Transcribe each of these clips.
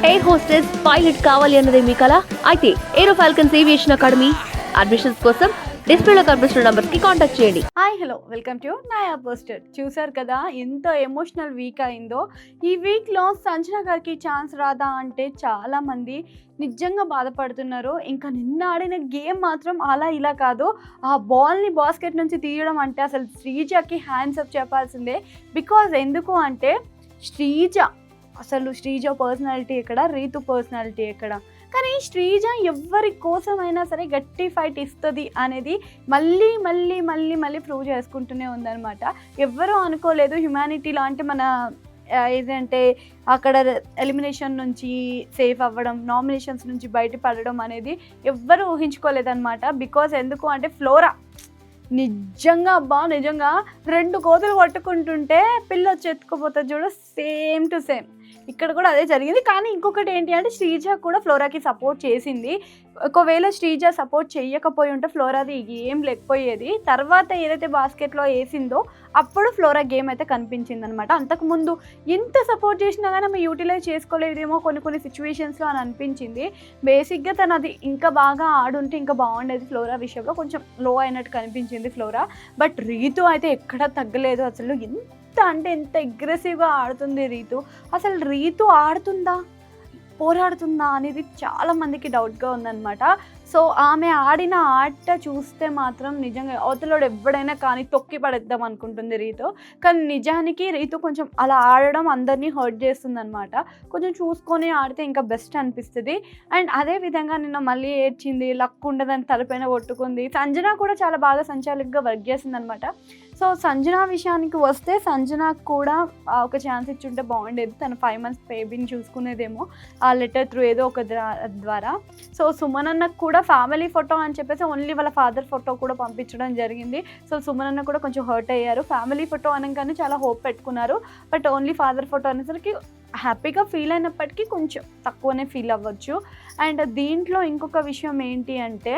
Air hostess pilot కావాలి అన్నదే మీ కల అయితే ఏరో ఫాల్కన్స్ ఏవియేషన్ అకాడమీ అడ్మిషన్స్ కోసం డిస్ప్లేలో కనిపిస్తున్న నంబర్స్ కి కాంటాక్ట్ చేయండి. హాయ్ హలో వెల్కమ్ టు నయా పోస్టర్. చూసారు కదా ఎంత ఎమోషనల్ వీక్ అయిందో. ఈ వీక్లో సంజన గారికి ఛాన్స్ రాదా అంటే చాలా మంది నిజంగా బాధపడుతున్నారు. ఇంకా నిన్న ఆడిన గేమ్ మాత్రం అలా ఇలా కాదు. ఆ బాల్ని బాస్కెట్ నుంచి తీయడం అంటే అసలు శ్రీజకి హ్యాండ్స్ అప్ చెప్పాల్సిందే. బికాజ్ ఎందుకు అంటే శ్రీజ పర్సనాలిటీ ఎక్కడ, రీతు పర్సనాలిటీ ఎక్కడ. కానీ శ్రీజ ఎవరి కోసమైనా సరే గట్టి ఫైట్ ఇస్తుంది అనేది మళ్ళీ మళ్ళీ మళ్ళీ మళ్ళీ ప్రూవ్ చేసుకుంటూనే ఉందన్నమాట. ఎవ్వరూ అనుకోలేదు హ్యుమానిటీ లాంటి మన ఏదంటే అక్కడ ఎలిమినేషన్ నుంచి సేఫ్ అవ్వడం, నామినేషన్స్ నుంచి బయటపడడం అనేది ఎవ్వరూ ఊహించుకోలేదన్నమాట. బికాజ్ ఎందుకు అంటే ఫ్లోరా నిజంగా నిజంగా 2 కోతులు కొట్టుకుంటుంటే పిల్ల వచ్చి ఎత్తుకుపోతుంది చూడ, సేమ్ టు సేమ్ ఇక్కడ కూడా అదే జరిగింది. కానీ ఇంకొకటి ఏంటి అంటే శ్రీజ కూడా ఫ్లోరాకి సపోర్ట్ చేసింది. ఒకవేళ శ్రీజ సపోర్ట్ చేయకపోయి ఉంటే ఫ్లోరాది ఏం లేకపోయేది. తర్వాత ఏదైతే బాస్కెట్లో వేసిందో అప్పుడు ఫ్లోరా గేమ్ అయితే కనిపించింది అనమాట. అంతకుముందు ఎంత సపోర్ట్ చేసినా కానీ ఆమె యూటిలైజ్ చేసుకోలేదేమో కొన్ని సిచ్యువేషన్స్లో అని అనిపించింది. బేసిక్గా తను అది ఇంకా బాగా ఆడుంటే ఇంకా బాగుండేది. ఫ్లోరా విషయంలో కొంచెం లో అయినట్టు కనిపించింది ఫ్లోరా. బట్ రీతు అయితే ఎక్కడా తగ్గలేదు. అసలు ఎంత అగ్రెసివ్గా ఆడుతుంది రీతు. అసలు రీతు ఆడుతుందా పోరాడుతుందా అనేది చాలా మందికి డౌట్గా ఉందన్నమాట. సో ఆమె ఆడిన ఆట చూస్తే మాత్రం నిజంగా అవతలోడు ఎవడైనా కానీ తొక్కి పడేద్దాం అనుకుంటుంది రీతు. కానీ నిజానికి రీతు కొంచెం అలా ఆడడం అందరినీ హర్ట్ చేస్తుంది అనమాట. కొంచెం చూసుకొని ఆడితే ఇంకా బెస్ట్ అనిపిస్తుంది. అండ్ అదే విధంగా నిన్న మళ్ళీ ఏడ్చింది, లక్ ఉండదని తలపైన కొట్టుకుంది. సంజన కూడా చాలా బాగా సంచాలకుగా వర్క్ చేసింది అనమాట. సో సంజన విషయానికి వస్తే సంజనకు కూడా ఒక ఛాన్స్ ఇచ్చుంటే బాగుండేది. తను 5 months బేబీని చూసుకునేదేమో ఆ లెటర్ త్రూ ఏదో ఒక ద్వారా. సో సుమన్ అన్నకు కూడా ఫ్యామిలీ ఫోటో అని చెప్పేసి ఓన్లీ వాళ్ళ ఫాదర్ ఫోటో కూడా పంపించడం జరిగింది. సో సుమన్ అన్న కూడా కొంచెం హర్ట్ అయ్యారు. ఫ్యామిలీ ఫోటో అనగానే చాలా హోప్ పెట్టుకున్నారు. బట్ ఓన్లీ ఫాదర్ ఫోటో అనేసరికి హ్యాపీగా ఫీల్ అయినప్పటికీ కొంచెం తక్కువనే ఫీల్ అవ్వచ్చు. అండ్ దీంట్లో ఇంకొక విషయం ఏంటి అంటే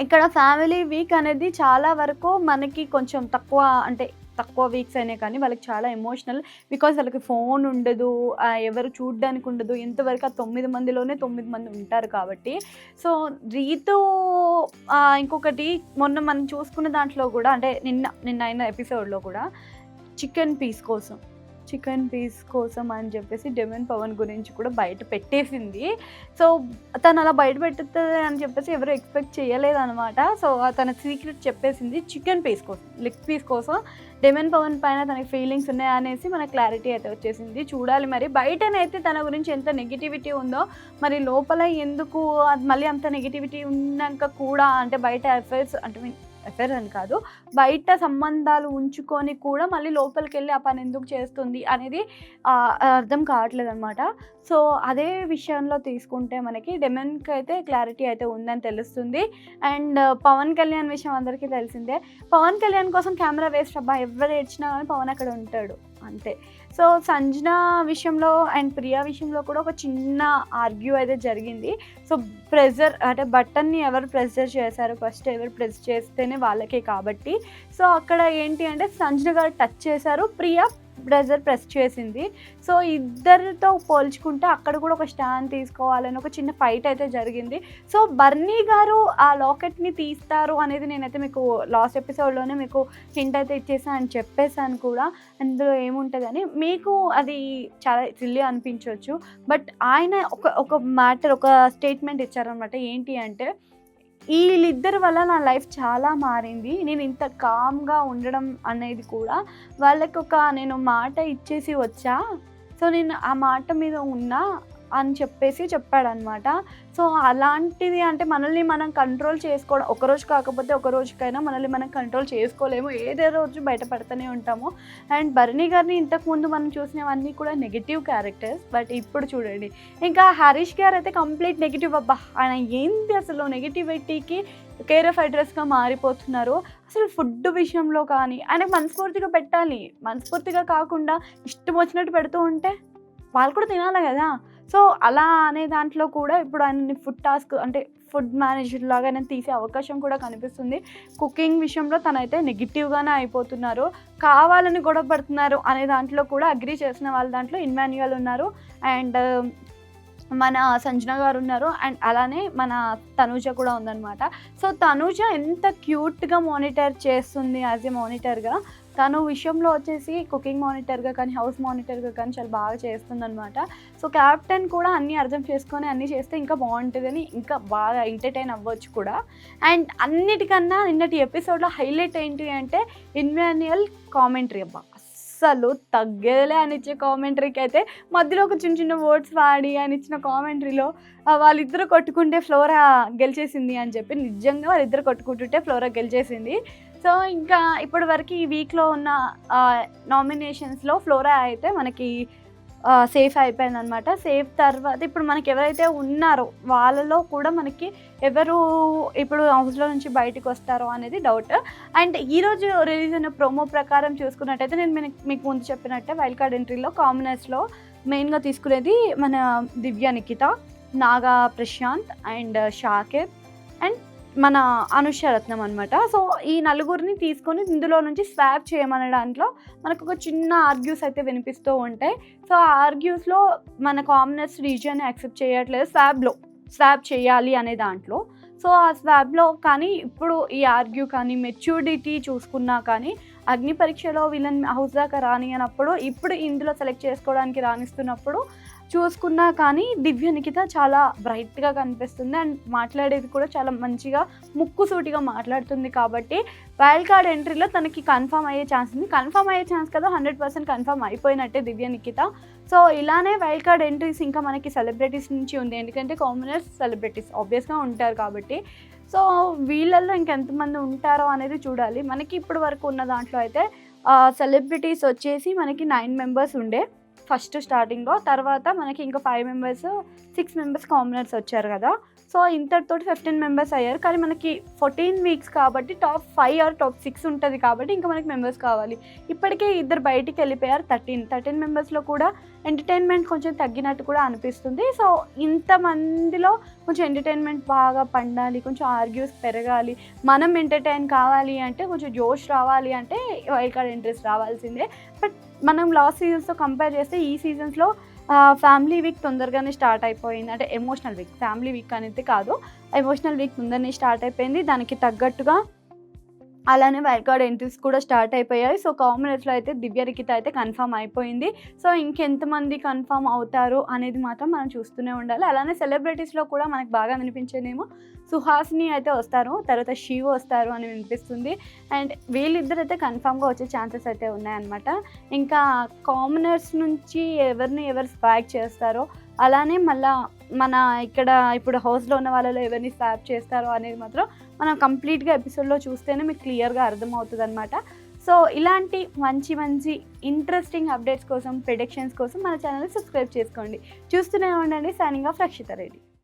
ఇక్కడ ఫ్యామిలీ వీక్ అనేది చాలా వరకు మనకి కొంచెం తక్కువ వీక్స్ అయినా కానీ వాళ్ళకి చాలా ఎమోషనల్. బికాజ్ వాళ్ళకి ఫోన్ ఉండదు, ఎవరు చూడడానికి ఉండదు. ఎంతవరకు ఆ 9 మందిలోనే 9 మంది ఉంటారు కాబట్టి. సో రీతు ఇంకొకటి మొన్న మనం చూసుకున్న దాంట్లో కూడా అంటే నిన్న అయిన ఎపిసోడ్లో కూడా చికెన్ పీస్ కోసం అని చెప్పేసి డెమన్ పవన్ గురించి కూడా బయట పెట్టేసింది. సో తను అలా బయట పెట్టుతుంది అని చెప్పేసి ఎవరు ఎక్స్పెక్ట్ చేయలేదన్నమాట. సో తన సీక్రెట్ చెప్పేసింది. చికెన్ పీస్ కోసం, లెగ్ పీస్ కోసం డెమన్ పవన్ పైన తనకి ఫీలింగ్స్ ఉన్నాయనేసి మనకు క్లారిటీ అయితే వచ్చేసింది. చూడాలి మరి బయటనైతే తన గురించి ఎంత నెగిటివిటీ ఉందో, మరి లోపల ఎందుకు మళ్ళీ అంత నెగిటివిటీ ఉన్నాక కూడా అంటే బయట అఫైర్ అని కాదు, బయట సంబంధాలు ఉంచుకొని కూడా మళ్ళీ లోపలికి వెళ్ళి ఆ పని ఎందుకు చేస్తుంది అనేది అర్థం కావట్లేదు అనమాట. సో అదే విషయంలో తీసుకుంటే మనకి డెమన్కి అయితే క్లారిటీ అయితే ఉందని తెలుస్తుంది. అండ్ పవన్ కళ్యాణ్ విషయం అందరికీ తెలిసిందే. పవన్ కళ్యాణ్ కోసం కెమెరా వేస్ట్ అబ్బా, ఎవరు ఏడ్చినా కానీ పవన్ అక్కడ ఉంటాడు అంతే. సో సంజన విషయంలో అండ్ ప్రియా విషయంలో కూడా ఒక చిన్న ఆర్గ్యూ అయితే జరిగింది. సో ప్రెజర్ అంటే బటన్ని ఎవరు ప్రెజర్ చేశారు, ఫస్ట్ ఎవరు ప్రెస్ చేస్తేనే వాళ్ళకే కాబట్టి. సో అక్కడ ఏంటి అంటే సంజన గారు టచ్ చేశారు, ప్రియా ప్రెస్ చేసింది. సో ఇద్దరితో పోల్చుకుంటే అక్కడ కూడా ఒక స్టాండ్ తీసుకోవాలని ఒక చిన్న ఫైట్ అయితే జరిగింది. సో బర్నీ గారు ఆ లాకెట్ని తీస్తారు అనేది నేనైతే మీకు లాస్ట్ ఎపిసోడ్లోనే మీకు హింట్ అయితే ఇచ్చేసాను అని చెప్పేసాను కూడా. అందులో ఏముంటుందని మీకు అది చాలా సిల్లీ అనిపించవచ్చు. బట్ ఆయన ఒక మ్యాటర్, ఒక స్టేట్మెంట్ ఇచ్చారనమాట. ఏంటి అంటే వీళ్ళిద్దరి వల్ల నా లైఫ్ చాలా మారింది, నేను ఇంత కామ్గా ఉండడం అనేది కూడా వాళ్ళకి నేను మాట ఇచ్చేసి వచ్చా. సో నేను ఆ మాట మీద ఉన్నా అని చెప్పేసి చెప్పాడనమాట. సో అలాంటిది అంటే మనల్ని మనం కంట్రోల్ చేసుకోవడం, ఒకరోజు కాకపోతే ఒక రోజుకైనా మనల్ని మనం కంట్రోల్ చేసుకోలేము, ఏదో రోజు బయటపడుతూనే ఉంటాము. అండ్ భరణి గారిని ఇంతకుముందు మనం చూసినవన్నీ కూడా నెగిటివ్ క్యారెక్టర్స్. బట్ ఇప్పుడు చూడండి ఇంకా హరీష్ గారు అయితే కంప్లీట్ నెగిటివ్. అబ్బా ఆయన ఏంటి అసలు నెగిటివిటీకి కేర్ ఆఫ్ అడ్రస్గా మారిపోతున్నారు. అసలు ఫుడ్ విషయంలో కానీ ఆయనకు మనస్ఫూర్తిగా పెట్టాలి, మనస్ఫూర్తిగా కాకుండా ఇష్టం వచ్చినట్టు పెడుతూ ఉంటే వాళ్ళు కూడా తినాలి కదా. సో అలా అనే దాంట్లో కూడా ఇప్పుడు ఆయనని ఫుడ్ మేనేజర్ లాగా తీసే అవకాశం కూడా కనిపిస్తుంది. కుకింగ్ విషయంలో తనైతే నెగిటివ్గానే అయిపోతున్నారు, కావాలని గొడవ పడుతున్నారు అనే దాంట్లో కూడా అగ్రీ చేసిన వాళ్ళ దాంట్లో ఇన్మాన్యుయల్ ఉన్నారు. అండ్ మన సంజన గారు ఉన్నారు అండ్ అలానే మన తనూజ కూడా ఉందన్నమాట. సో తనూజ ఎంత క్యూట్గా మానిటర్ చేస్తుంది యాజ్ ఏ మానిటర్గా, తను విషయంలో వచ్చేసి కుకింగ్ మానిటర్గా కానీ హౌస్ మానిటర్గా కానీ చాలా బాగా చేస్తుందన్నమాట. సో క్యాప్టెన్ కూడా అన్నీ అర్థం చేసుకొని అన్నీ చేస్తే ఇంకా బాగుంటుందని ఇంకా బాగా ఎంటర్టైన్ అవ్వచ్చు కూడా. అండ్ అన్నిటికన్నా నిన్నటి ఎపిసోడ్లో హైలైట్ ఏంటి అంటే ఇన్వాన్యుయల్ కామెంటరీ. అబ్బా అస్సలు తగ్గేలే అని ఇచ్చే కామెంటరీకి అయితే మధ్యలో ఒక చిన్న చిన్న వర్డ్స్ వాడి అని ఇచ్చిన కామెంటరీలో వాళ్ళిద్దరు కొట్టుకుంటే ఫ్లోరా గెలిచేసింది అని చెప్పి, నిజంగా వాళ్ళిద్దరు కొట్టుకుంటుంటే ఫ్లోరా గెలిచేసింది. సో ఇంకా ఇప్పటి వరకు ఈ వీక్లో ఉన్న నామినేషన్స్లో ఫ్లోరా అయితే మనకి సేఫ్ అయిపోయిందనమాట. సేఫ్ తర్వాత ఇప్పుడు మనకి ఎవరైతే ఉన్నారో వాళ్ళలో కూడా మనకి ఎవరు ఇప్పుడు హౌస్లో నుంచి బయటకు వస్తారో అనేది డౌట్. అండ్ ఈరోజు రిలీజ్ అయిన ప్రోమో ప్రకారం చూసుకున్నట్టయితే నేను మీకు ముందు చెప్పినట్టే వైల్డ్ కార్డ్ ఎంట్రీలో కామనర్స్లో మెయిన్గా తీసుకునేది మన దివ్య నిఖిత, నాగా ప్రశాంత్ అండ్ షాకిర్ అండ్ మన అనుషరత్నం అనమాట. సో ఈ నలుగురిని తీసుకొని ఇందులో నుంచి స్వాప్ చేయమనే దాంట్లో మనకు ఒక చిన్న ఆర్గ్యూస్ అయితే వినిపిస్తూ ఉంటాయి. సో ఆ ఆర్గ్యూస్లో మన కామనర్స్ రీజియన్ యాక్సెప్ట్ చేయట్లేదు, స్వాప్ చేయాలి అనే దాంట్లో. సో ఆ స్వాబ్లో కానీ ఇప్పుడు ఈ ఆర్గ్యూ కానీ మెచ్యూరిటీ చూసుకున్నా కానీ అగ్ని పరీక్షలో వీళ్ళని హౌస్ దాకా రానియనప్పుడు ఇప్పుడు ఇందులో సెలెక్ట్ చేసుకోవడానికి రాణిస్తున్నప్పుడు చూసుకున్నా కానీ దివ్య నిఖిత చాలా బ్రైట్గా కనిపిస్తుంది అండ్ మాట్లాడేది కూడా చాలా మంచిగా ముక్కుసూటిగా మాట్లాడుతుంది. కాబట్టి వైల్డ్ కార్డ్ ఎంట్రీలో తనకి కన్ఫర్మ్ అయ్యే ఛాన్స్ ఉంది. కన్ఫర్మ్ అయ్యే ఛాన్స్ కదా, 100% కన్ఫర్మ్ అయిపోయినట్టే దివ్య నిఖిత. సో ఇలానే వైల్డ్ కార్డ్ ఎంట్రీస్ ఇంకా మనకి సెలబ్రిటీస్ నుంచి ఉంది, ఎందుకంటే కామనర్స్ సెలబ్రిటీస్ ఆబ్వియస్గా ఉంటారు కాబట్టి. సో వీళ్ళల్లో ఇంకెంతమంది ఉంటారో అనేది చూడాలి. మనకి ఇప్పుడు వరకు ఉన్న దాంట్లో అయితే సెలబ్రిటీస్ వచ్చేసి మనకి 9 మెంబర్స్ ఉండే ఫస్ట్ స్టార్టింగ్లో, తర్వాత మనకి ఇంకా 5 మెంబర్స్ 6 మెంబర్స్ కామనర్స్ వచ్చారు కదా. సో ఇంతటితో 15 మెంబర్స్ అయ్యారు. కానీ మనకి 14 వీక్స్ కాబట్టి టాప్ 5 ఆర్ టాప్ 6 ఉంటుంది కాబట్టి ఇంకా మనకి మెంబర్స్ కావాలి. ఇప్పటికే ఇద్దరు బయటికి వెళ్ళిపోయారు. 13 మెంబర్స్లో కూడా ఎంటర్టైన్మెంట్ కొంచెం తగ్గినట్టు కూడా అనిపిస్తుంది. సో ఇంతమందిలో కొంచెం ఎంటర్టైన్మెంట్ బాగా పండాలి, కొంచెం ఆర్గ్యూస్ పెరగాలి, మనం ఎంటర్టైన్ కావాలి అంటే కొంచెం జోష్ రావాలి అంటే వైల్డ్ కార్డ్ ఎంట్రీస్ రావాల్సిందే. బట్ మనం లాస్ట్ సీజన్స్తో కంపేర్ చేస్తే ఈ సీజన్స్లో ఫ్యామిలీ వీక్ తొందరగానే స్టార్ట్ అయిపోయింది. అంటే ఎమోషనల్ వీక్, ఫ్యామిలీ వీక్ అనేది కాదు, ఎమోషనల్ వీక్ తొందరనే స్టార్ట్ అయిపోయింది. దానికి తగ్గట్టుగా అలానే వైల్డ్ కార్డ్ ఎంట్రీస్ కూడా స్టార్ట్ అయిపోయాయి. సో కామనర్స్లో అయితే దివ్య నిఖిత అయితే కన్ఫర్మ్ అయిపోయింది. సో ఇంకెంతమంది కన్ఫర్మ్ అవుతారు అనేది మాత్రం మనం చూస్తూనే ఉండాలి. అలానే సెలబ్రిటీస్లో కూడా మనకు బాగా వినిపించేదేమో సుహాసిని అయితే వస్తారు, తర్వాత శివ వస్తారు అని వినిపిస్తుంది. అండ్ వీళ్ళిద్దరైతే కన్ఫామ్గా వచ్చే ఛాన్సెస్ అయితే ఉన్నాయన్నమాట. ఇంకా కామనర్స్ నుంచి ఎవరు స్వాగ్ చేస్తారో, అలానే మళ్ళీ మన ఇక్కడ ఇప్పుడు హౌస్లో ఉన్న వాళ్ళలో ఎవరిని స్వాప్ చేస్తారో అనేది మాత్రం మనం కంప్లీట్గా ఎపిసోడ్లో చూస్తేనే మీకు క్లియర్గా అర్థమవుతుంది అనమాట. సో ఇలాంటి మంచి ఇంట్రెస్టింగ్ అప్డేట్స్ కోసం, ప్రెడిక్షన్స్ కోసం మన ఛానల్ని సబ్స్క్రైబ్ చేసుకోండి. చూస్తూనే ఉండండి. సైనింగ్ ఆఫ్ రక్షిత రెడ్డి.